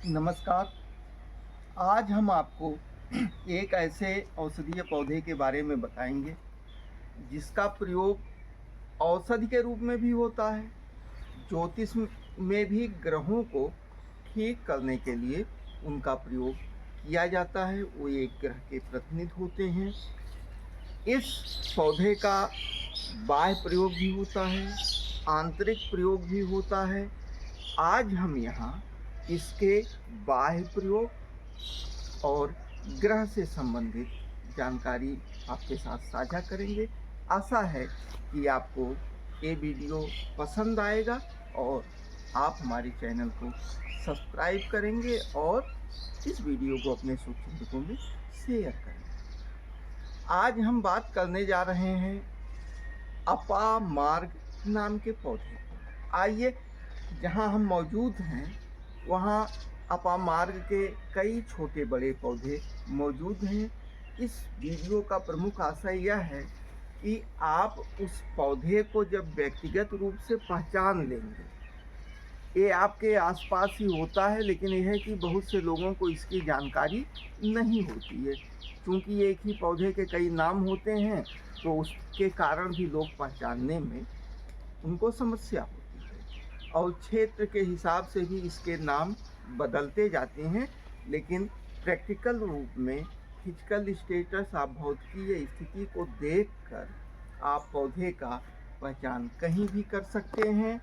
नमस्कार। आज हम आपको एक ऐसे औषधीय पौधे के बारे में बताएंगे जिसका प्रयोग औषधि के रूप में भी होता है। ज्योतिष में भी ग्रहों को ठीक करने के लिए उनका प्रयोग किया जाता है। वो एक ग्रह के प्रतिनिधि होते हैं। इस पौधे का बाह्य प्रयोग भी होता है, आंतरिक प्रयोग भी होता है। आज हम यहाँ इसके बाह्य प्रयोग और ग्रह से संबंधित जानकारी आपके साथ साझा करेंगे। आशा है कि आपको ये वीडियो पसंद आएगा और आप हमारे चैनल को सब्सक्राइब करेंगे और इस वीडियो को अपने शुभचिंतकों में शेयर करेंगे। आज हम बात करने जा रहे हैं अपामार्ग नाम के पौधे। आइए, जहाँ हम मौजूद हैं वहाँ अपामार्ग के कई छोटे बड़े पौधे मौजूद हैं। इस वीडियो का प्रमुख आशय यह है कि आप उस पौधे को जब व्यक्तिगत रूप से पहचान लेंगे, ये आपके आसपास ही होता है, लेकिन यह है कि बहुत से लोगों को इसकी जानकारी नहीं होती है। क्योंकि एक ही पौधे के कई नाम होते हैं तो उसके कारण भी लोग पहचानने में उनको समस्या होती है और क्षेत्र के हिसाब से भी इसके नाम बदलते जाते हैं। लेकिन प्रैक्टिकल रूप में फिजिकल स्टेटस, आप भौतिकीय स्थिति को देखकर आप पौधे का पहचान कहीं भी कर सकते हैं।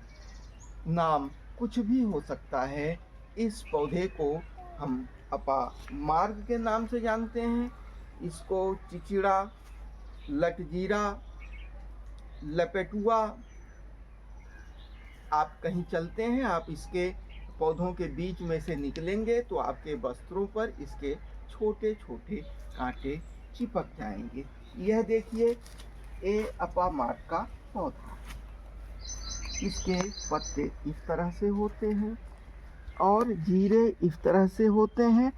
नाम कुछ भी हो सकता है। इस पौधे को हम अपामार्ग के नाम से जानते हैं। इसको चिचिड़ा, लटजीरा, लपेटुआ, आप कहीं चलते हैं, आप इसके पौधों के बीच में से निकलेंगे तो आपके वस्त्रों पर इसके छोटे छोटे कांटे चिपक जाएंगे। यह देखिए, ये अपामार्ग का पौधा, इसके पत्ते इस तरह से होते हैं और जीरे इस तरह से होते हैं।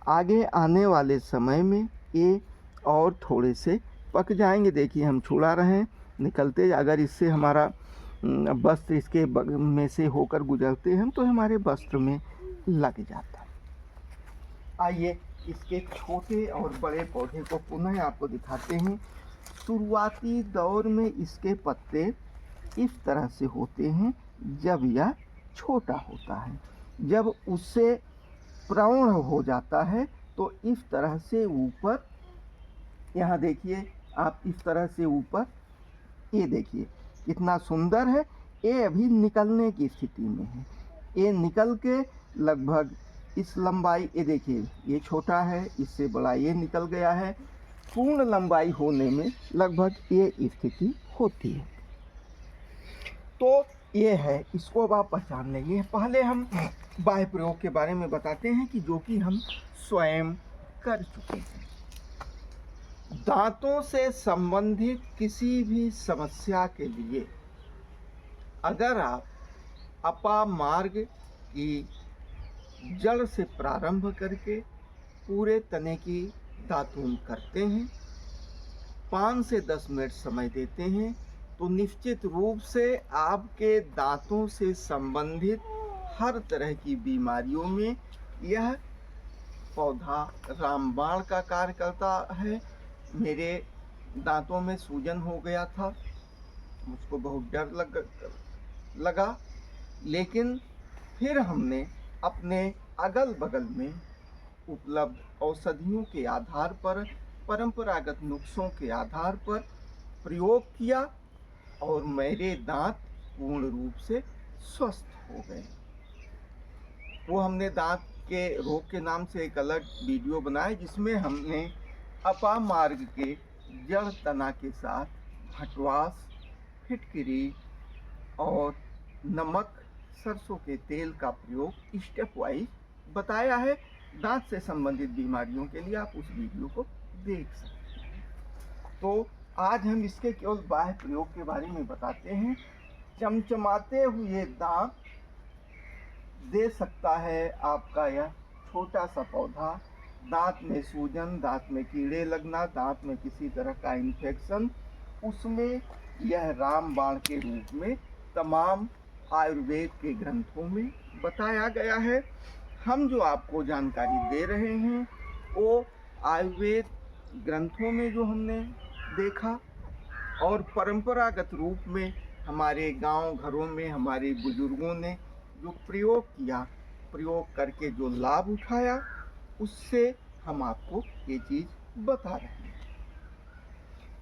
आगे आने वाले समय में ये और थोड़े से पक जाएंगे। देखिए, हम छुड़ा रहे हैं, निकलते, अगर इससे हमारा वस्त्र इसके में से होकर गुजरते हैं तो हमारे वस्त्र में लग जाता है। आइए, इसके छोटे और बड़े पौधे को पुनः आपको दिखाते हैं। शुरुआती दौर में इसके पत्ते इस तरह से होते हैं जब यह छोटा होता है। जब उससे प्रौढ़ हो जाता है तो इस तरह से ऊपर, यहाँ देखिए आप, इस तरह से ऊपर, ये देखिए कितना सुंदर है। ये अभी निकलने की स्थिति में है। ये निकल के लगभग इस लंबाई, ये देखिए ये छोटा है, इससे बड़ा ये निकल गया है। पूर्ण लंबाई होने में लगभग ये स्थिति होती है। तो ये है, इसको अब आप पहचान लेंगे। पहले हम बाह्य प्रयोग के बारे में बताते हैं कि जो कि हम स्वयं कर चुके हैं। दांतों से संबंधित किसी भी समस्या के लिए अगर आप अपामार्ग की जड़ से प्रारंभ करके पूरे तने की दातून करते हैं, 5 से 10 मिनट समय देते हैं, तो निश्चित रूप से आपके दांतों से संबंधित हर तरह की बीमारियों में यह पौधा रामबाण का कार्य करता है। मेरे दांतों में सूजन हो गया था, मुझको बहुत डर लगा, लेकिन फिर हमने अपने अगल बगल में उपलब्ध औषधियों के आधार पर, परंपरागत नुस्खों के आधार पर प्रयोग किया और मेरे दांत पूर्ण रूप से स्वस्थ हो गए। वो हमने दांत के रोग के नाम से एक अलग वीडियो बनाया जिसमें हमने अपामार्ग के जड़ तना के साथ हटवास, फिटकरी और नमक, सरसों के तेल का प्रयोग स्टेप वाइज बताया है। दांत से संबंधित बीमारियों के लिए आप उस वीडियो को देख सकते हैं। तो आज हम इसके केवल बाह्य प्रयोग के बारे में बताते हैं। चमचमाते हुए दांत दे सकता है आपका यह छोटा सा पौधा। दांत में सूजन, दांत में कीड़े लगना, दांत में किसी तरह का इन्फेक्शन, उसमें यह रामबाण के रूप में तमाम आयुर्वेद के ग्रंथों में बताया गया है। हम जो आपको जानकारी दे रहे हैं वो आयुर्वेद ग्रंथों में जो हमने देखा और परंपरागत रूप में हमारे गांव घरों में हमारे बुजुर्गों ने जो प्रयोग किया, प्रयोग करके जो लाभ उठाया, उससे हम आपको ये चीज़ बता रहे हैं।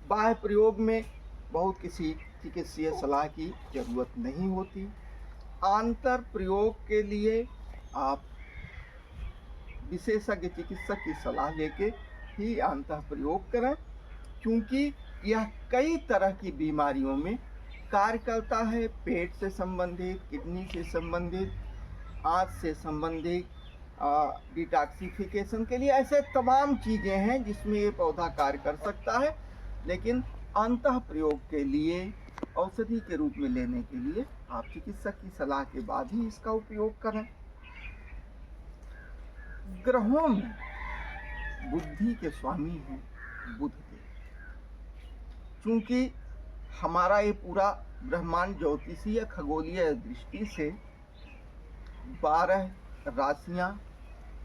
बाह्य प्रयोग में बहुत किसी चिकित्सीय सलाह की ज़रूरत नहीं होती। आंतर प्रयोग के लिए आप विशेषज्ञ चिकित्सक की सलाह लेके ही अंतः प्रयोग करें, क्योंकि यह कई तरह की बीमारियों में कार्य करता है। पेट से संबंधित, किडनी से संबंधित, आँत से संबंधित, डिटॉक्सिफिकेशन के लिए ऐसे तमाम चीज़ें हैं जिसमें ये पौधा कार्य कर सकता है। लेकिन अंतः प्रयोग के लिए, औषधि के रूप में लेने के लिए आप चिकित्सक की सलाह के बाद ही इसका उपयोग करें। ग्रहों में बुद्धि के स्वामी हैं बुध देव। चूंकि हमारा ये पूरा ब्रह्मांड ज्योतिषीय खगोलीय दृष्टि से 12 राशियां,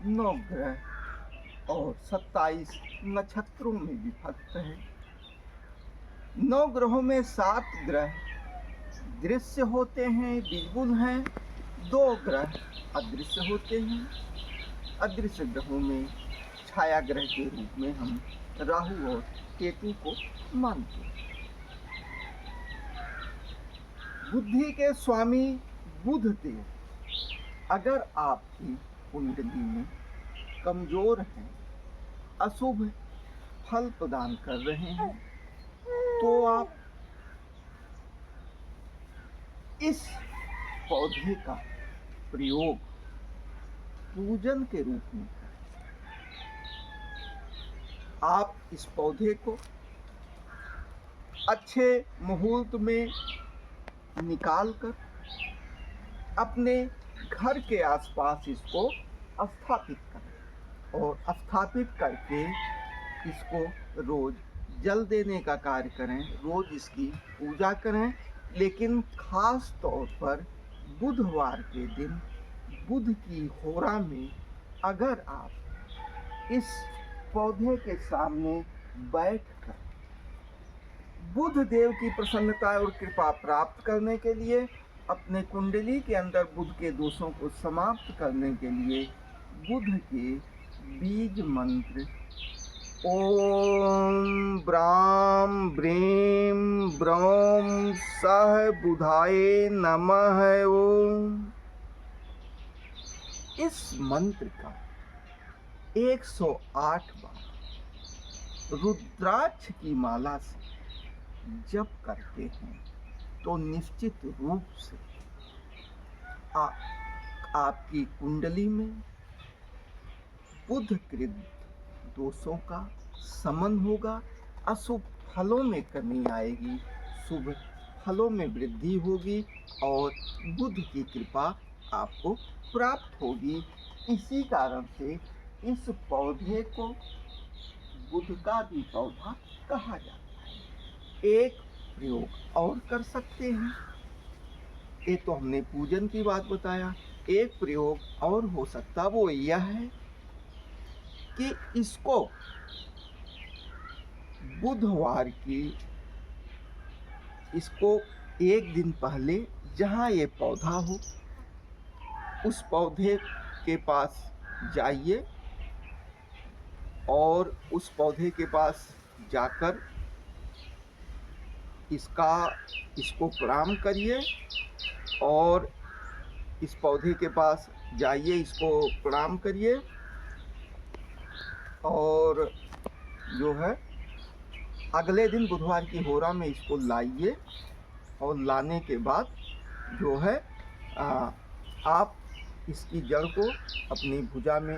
9 ग्रह और 27 नक्षत्रों में विभक्त है। 9 ग्रहों में 7 ग्रह दृश्य होते हैं, विजुअल हैं। 2 ग्रह अदृश्य होते हैं। अदृश्य ग्रहों में छाया ग्रह के रूप में हम राहु और केतु को मानते हैं। बुद्धि के स्वामी बुध देव अगर आपकी कुंडली में कमजोर हैं, अशुभ फल प्रदान कर रहे हैं, तो आप इस पौधे का प्रयोग पूजन के रूप में करें। आप इस पौधे को अच्छे मुहूर्त में निकालकर अपने घर के आसपास इसको स्थापित करें और स्थापित करके इसको रोज जल देने का कार्य करें, रोज इसकी पूजा करें। लेकिन खास तौर पर बुधवार के दिन बुध की होरा में अगर आप इस पौधे के सामने बैठकर बुध देव की प्रसन्नता और कृपा प्राप्त करने के लिए, अपने कुंडली के अंदर बुध के दोषों को समाप्त करने के लिए बुध के बीज मंत्र ओम ब्राम ब्रीम ब्रौम सह बुधाय नमः ओम, इस मंत्र का 108 बार रुद्राक्ष की माला से जप करते हैं तो निश्चित रूप से आपकी कुंडली में बुधकृत दोषों का शमन होगा, अशुभ फलों में कमी आएगी, शुभ फलों में वृद्धि होगी और बुध की कृपा आपको प्राप्त होगी। इसी कारण से इस पौधे को बुध का भी पौधा कहा जाता है। एक प्रयोग और कर सकते हैं, ये तो हमने पूजन की बात बताया। एक प्रयोग और हो सकता वो यह है कि इसको बुधवार की इसको एक दिन पहले जहाँ ये पौधा हो उस पौधे के पास जाइए और उस पौधे के पास जाकर इसको प्रणाम करिए और इस पौधे के पास जाइए, इसको प्रणाम करिए और जो है अगले दिन बुधवार की होरा में इसको लाइए और लाने के बाद जो है आप इसकी जड़ को अपनी भुजा में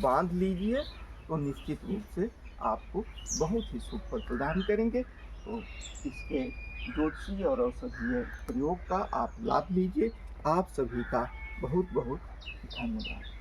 बांध लीजिए तो निश्चित रूप से आपको बहुत ही शुभ फल प्रदान करेंगे। तो इसके ज्योतिषीय और औषधीय प्रयोग का आप लाभ लीजिए। आप सभी का बहुत बहुत धन्यवाद।